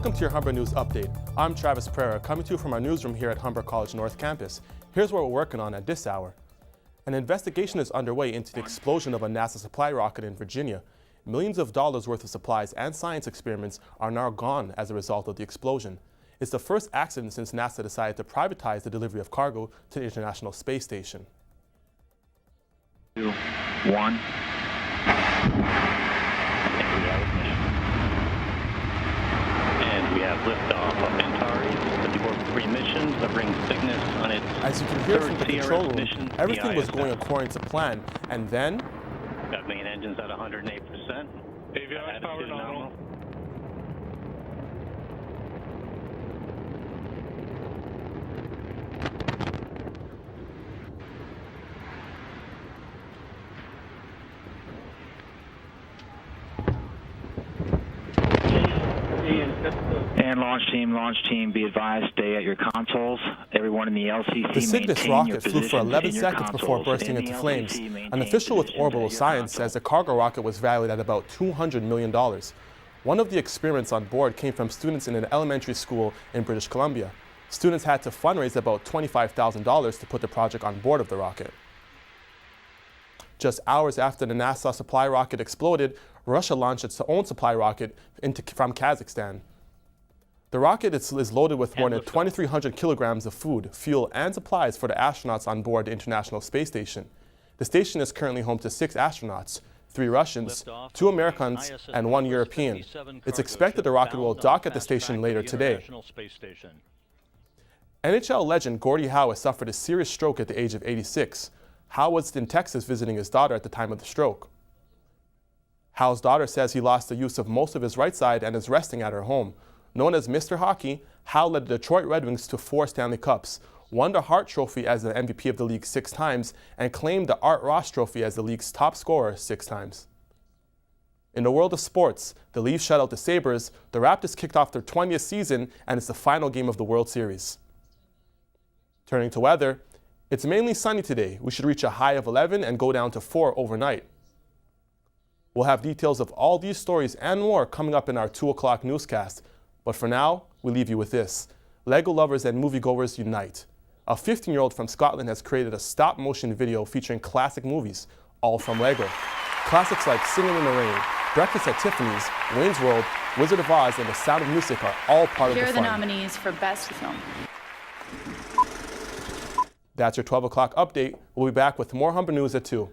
Welcome to your Humber News Update. I'm Travis Pereira, coming to you from our newsroom here at Humber College North Campus. Here's what we're working on at this hour. An investigation is underway into the explosion of a NASA supply rocket in Virginia. Millions of dollars worth of supplies and science experiments are now gone as a result of the explosion. It's the first accident since NASA decided to privatize the delivery of cargo to the International Space Station. 2, 1. We have liftoff of Antares, the Borg 3 missions that bring Cygnus on its As you can hear from the control room, everything was going according to plan, and then... Got main engines at 108%. Avionics power nominal. And launch team, be advised, stay at your consoles. Everyone in the LCC, the Cygnus rocket flew for 11 seconds before consoles. bursting In into the flames. LCC, An official with positions Orbital at your Science console. says the cargo rocket was valued at about $200 million. One of the experiments on board came from students in an elementary school in British Columbia. Students had to fundraise about $25,000 to put the project on board of the rocket. Just hours after the NASA supply rocket exploded, Russia launched its own supply rocket from Kazakhstan. The rocket is loaded with more than 2,300 kilograms of food, fuel, and supplies for the astronauts on board the International Space Station. The station is currently home to 6 astronauts, 3 Russians, 2 Americans, and 1 European. It's expected the rocket will dock at the station later today. NHL legend Gordie Howe has suffered a serious stroke at the age of 86. Howe was in Texas visiting his daughter at the time of the stroke. Howe's daughter says he lost the use of most of his right side and is resting at her home. Known as Mr. Hockey, Howe led the Detroit Red Wings to 4 Stanley Cups, won the Hart Trophy as the MVP of the league 6 times, and claimed the Art Ross Trophy as the league's top scorer 6 times. In the world of sports, the Leafs shut out the Sabres, the Raptors kicked off their 20th season, and it's the final game of the World Series. Turning to weather, it's mainly sunny today. We should reach a high of 11 and go down to 4 overnight. We'll have details of all these stories and more coming up in our 2 o'clock newscast. But for now, we leave you with this. Lego lovers and moviegoers unite. A 15-year-old from Scotland has created a stop-motion video featuring classic movies, all from Lego. Classics like Singing in the Rain, Breakfast at Tiffany's, Wayne's World, Wizard of Oz, and The Sound of Music are all part of the fun. Here are the nominees for Best Film. That's your 12 o'clock update. We'll be back with more Humber News at 2.